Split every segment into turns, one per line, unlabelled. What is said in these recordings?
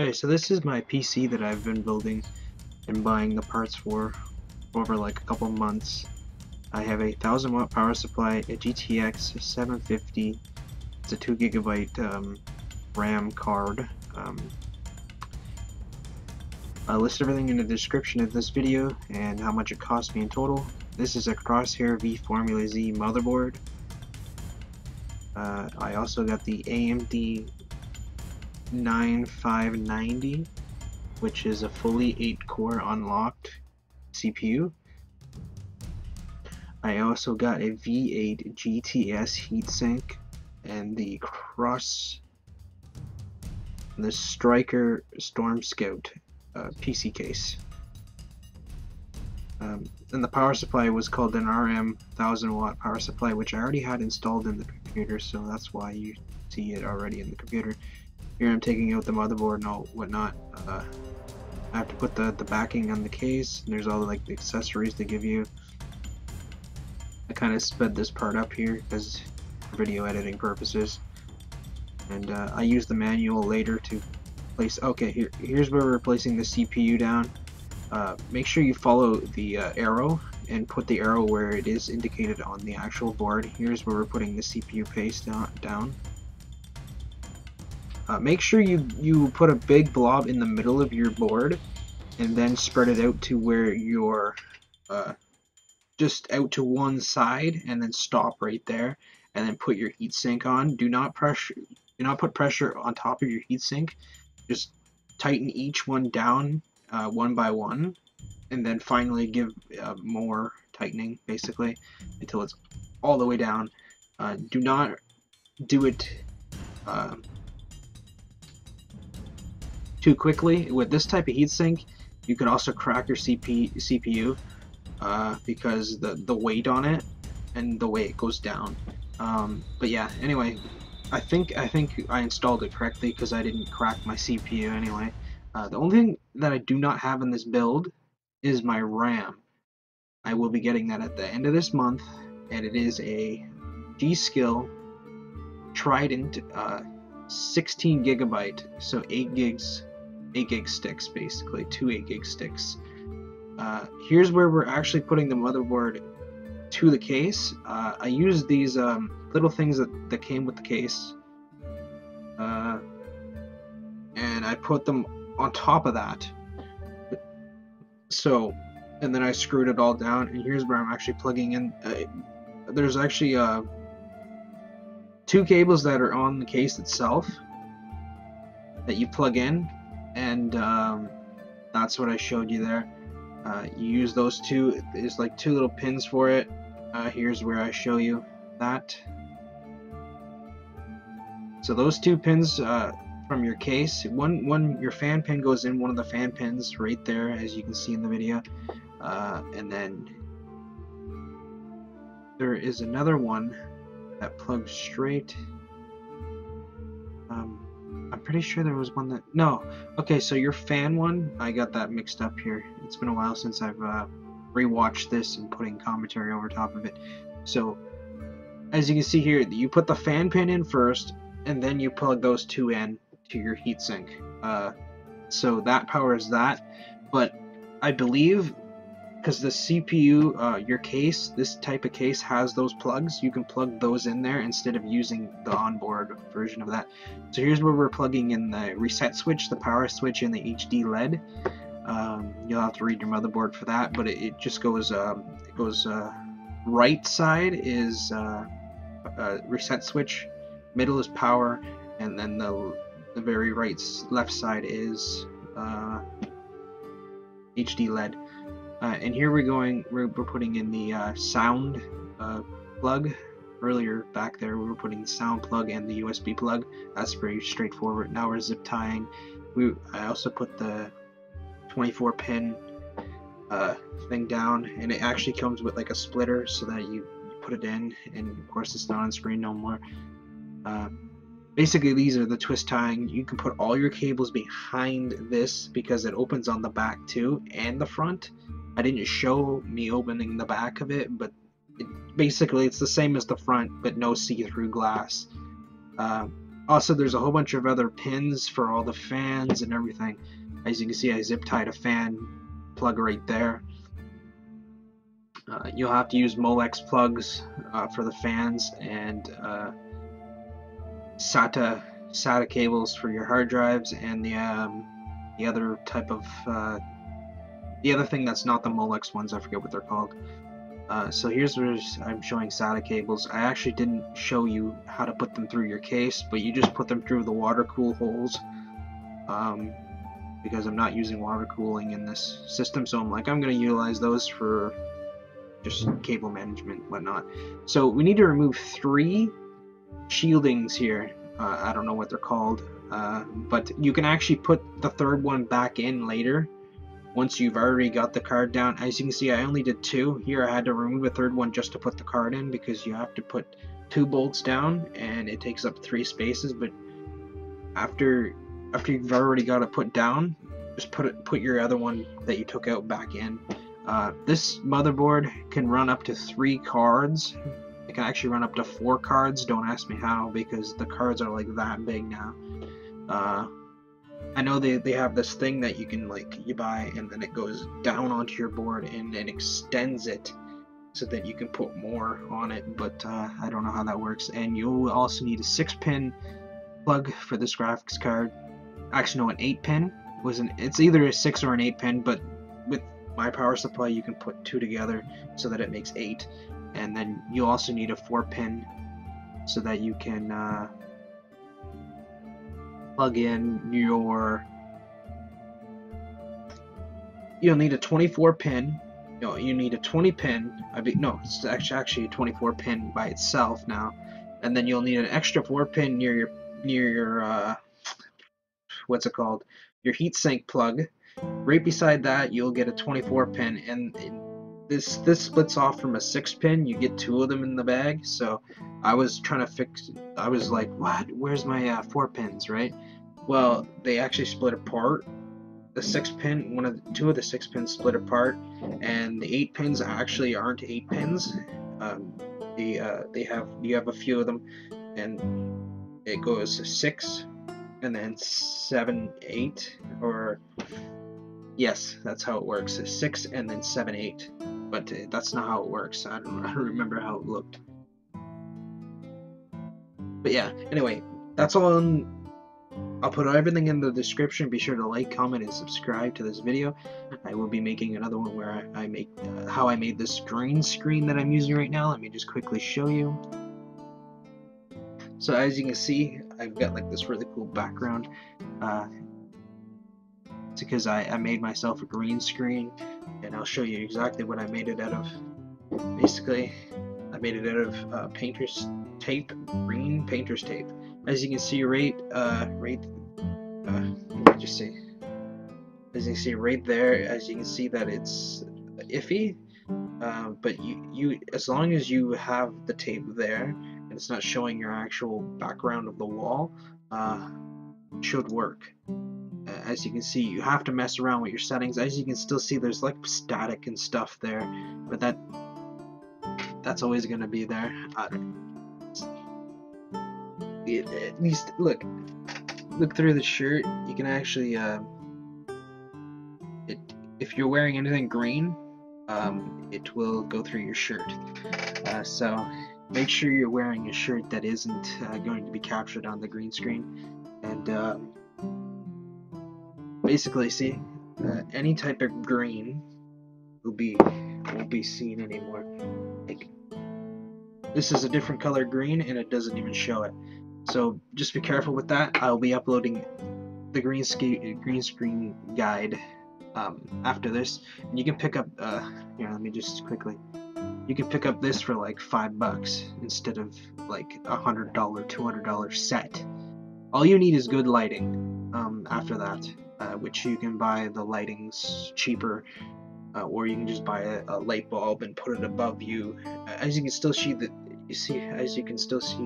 Okay, so this is my PC that I've been building and buying the parts for over like a couple months. I have a 1000-watt power supply, a GTX 750. It's a 2 GB RAM card. I'll list everything in the description of this video and how much it cost me in total. This is a Crosshair V Formula Z motherboard. I also got the AMD 9590, which is a fully 8-core unlocked CPU. I also got a V8 GTS heatsink and the Stryker Storm Scout PC case. And the power supply was called an RM 1000-watt power supply, which I already had installed in the computer, so that's why you see it already in the computer. Here I'm taking out the motherboard and all whatnot. I have to put the backing on the case, and there's all like the accessories they give you. I kind of sped this part up here because for video editing purposes, and I use the manual later to place. Okay, here's where we're placing the CPU down. Make sure you follow the arrow and put the arrow where it is indicated on the actual board. Here's where we're putting the CPU paste down. Make sure you put a big blob in the middle of your board and then spread it out to where you're just out to one side, and then stop right there, and then put your heatsink on. Do not put pressure on top of your heatsink. Just tighten each one down one by one, and then finally give more tightening, basically, until it's all the way down. Do not do it too quickly. With this type of heatsink, you could also crack your CPU because the weight on it and the way it goes down. But yeah, anyway, I think I installed it correctly because I didn't crack my CPU anyway. The only thing that I do not have in this build is my RAM. I will be getting that at the end of this month, and it is a G.SKILL Trident 16 GB, so 8 gig sticks, basically 2 8 gig sticks. Here's where we're actually putting the motherboard to the case. I used these little things that came with the case, and I put them on top of that. So, and then I screwed it all down, and here's where I'm actually plugging in. There's actually 2 cables that are on the case itself that you plug in, and that's what I showed you there. You use those 2. There's like 2 little pins for it. Here's where I show you that. So those 2 pins from your case, one your fan pin goes in one of the fan pins right there, as you can see in the video, and then there is another one that plugs straight. I'm pretty sure there was one that, no, okay, so your fan one, I got that mixed up here. It's been a while since I've rewatched this and putting commentary over top of it. So as you can see here, you put the fan pin in first, and then you plug those 2 in to your heatsink. So that powers that, but I believe because the CPU, your case, this type of case has those plugs, you can plug those in there instead of using the onboard version of that. So here's where we're plugging in the reset switch, the power switch, and the HD LED. You'll have to read your motherboard for that, but it just goes, right side is reset switch, middle is power, and then the very left side is HD LED. And here we're putting in the sound plug. Earlier back there we were putting the sound plug and the USB plug. That's very straightforward. Now we're zip tying. I also put the 24-pin thing down, and it actually comes with like a splitter so that you put it in, and of course it's not on screen no more. Basically these are the twist tying. You can put all your cables behind this because it opens on the back too and the front. I didn't show me opening the back of it, but basically it's the same as the front, but no see-through glass. Also, there's a whole bunch of other pins for all the fans and everything. As you can see, I zip tied a fan plug right there. You'll have to use Molex plugs for the fans, and SATA cables for your hard drives, and the other type of the other thing that's not the Molex ones. I forget what they're called. So here's where I'm showing SATA cables. I actually didn't show you how to put them through your case, but you just put them through the water cool holes, because I'm not using water cooling in this system, so I'm going to utilize those for just cable management, whatnot. So we need to remove 3 shieldings here. I don't know what they're called, but you can actually put the 3rd one back in later once you've already got the card down. As you can see, I only did 2. Here I had to remove a 3rd one just to put the card in, because you have to put 2 bolts down and it takes up 3 spaces. But after you've already got it put down, just put your other one that you took out back in. This motherboard can run up to 3 cards. It can actually run up to 4 cards. Don't ask me how, because the cards are like that big now. I know they have this thing that you can you buy, and then it goes down onto your board and it extends it so that you can put more on it, but I don't know how that works. And you'll also need a 6-pin plug for this graphics card. Actually, no, an 8-pin. It's either a 6 or an 8-pin, but with my power supply you can put 2 together so that it makes 8. And then you also need a 4-pin so that you can plug in your... You'll need a 24-pin. No, you need a 20-pin. No, it's actually a 24-pin by itself now. And then you'll need an extra 4-pin near your what's it called? Your heatsink plug. Right beside that, you'll get a 24-pin, and this splits off from a 6-pin. You get 2 of them in the bag. So I was trying to fix. I was like, what? Where's my 4 pins, right? Well, they actually split apart. The 6-pin, 2 of the 6 pins split apart, and the 8 pins actually aren't 8 pins. You have a few of them, and it goes 6, and then 7, 8, or yes, that's how it works. 6 and then 7, 8. But that's not how it works. I don't remember how it looked. But yeah, anyway, that's all. I'll put everything in the description. Be sure to like, comment, and subscribe to this video. I will be making another one where I make how I made this green screen that I'm using right now. Let me just quickly show you. So as you can see, I've got this really cool background. It's because I made myself a green screen, and I'll show you exactly what I made it out of. Basically, I made it out of painter's tape, green painter's tape. As you can see, let me just say, as you can see right there, as you can see that it's iffy, but you as long as you have the tape there and it's not showing your actual background of the wall, it should work. As you can see, you have to mess around with your settings. As you can still see, there's static and stuff there, but that's always going to be there. At least look through the shirt. You can actually if you're wearing anything green, it will go through your shirt. So make sure you're wearing a shirt that isn't going to be captured on the green screen. And basically, see, any type of green won't be seen anymore. This is a different color green, and it doesn't even show it. So just be careful with that. I'll be uploading the green screen guide after this, and you can pick up. Here, let me just quickly. You can pick up this for $5 instead of $100, $200 set. All you need is good lighting. After that, which you can buy the lighting's cheaper, or you can just buy a light bulb and put it above you. As you can still see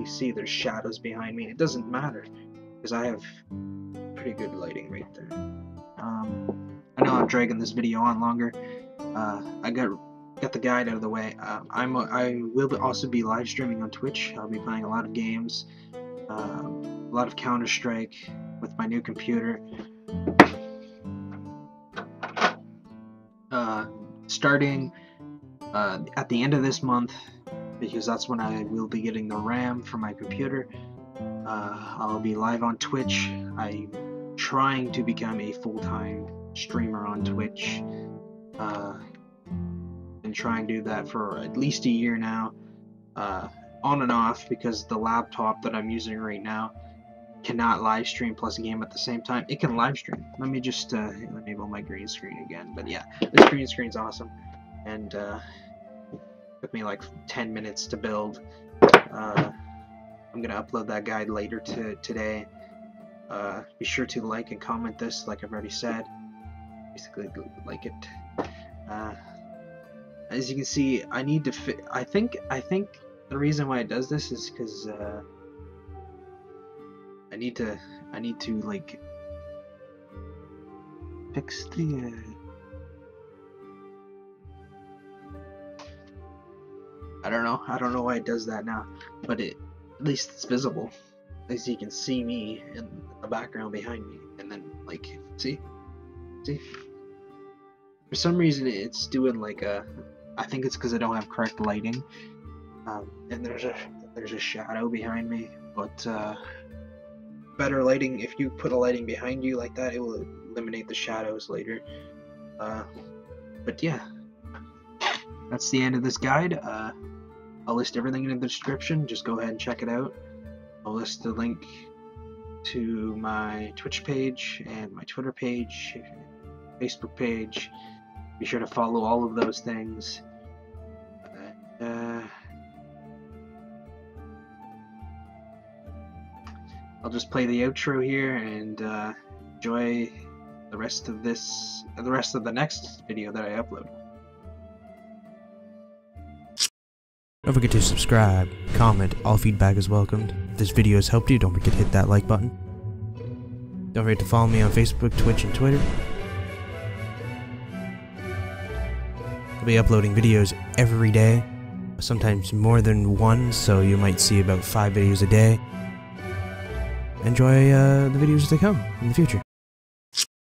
see there's shadows behind me. It doesn't matter because I have pretty good lighting right there. I know I'm dragging this video on longer. I got the guide out of the way. I will also be live streaming on Twitch. I'll be playing a lot of games. a lot of Counter-Strike with my new computer. Starting at the end of this month, because that's when I will be getting the RAM for my computer, I'll be live on Twitch. I'm trying to become a full-time streamer on Twitch, and try and do that for at least a year now, on and off, because the laptop that I'm using right now cannot live stream plus game at the same time. It can live stream. Let me just enable my green screen again. But yeah, this green screen's awesome, and took me like 10 minutes to build. I'm gonna upload that guide later today. Be sure to like and comment this, like I've already said. Basically, like it. As you can see, I need to fit. I think the reason why it does this is because I need to like fix the I don't know why it does that now, but at least it's visible. At least you can see me in the background behind me, and then like see for some reason it's doing like a, I think it's because I don't have correct lighting, and there's a shadow behind me, but better lighting, if you put a lighting behind you like that, it will eliminate the shadows later. But yeah, that's the end of this guide. I'll list everything in the description, just go ahead and check it out. I'll list the link to my Twitch page and my Twitter page, Facebook page. Be sure to follow all of those things. I'll just play the outro here and enjoy the rest of the next video that I upload.
Don't forget to subscribe, comment, all feedback is welcomed. If this video has helped you, don't forget to hit that like button. Don't forget to follow me on Facebook, Twitch, and Twitter. I'll be uploading videos every day, sometimes more than one, so you might see about 5 videos a day. Enjoy the videos to come in the future.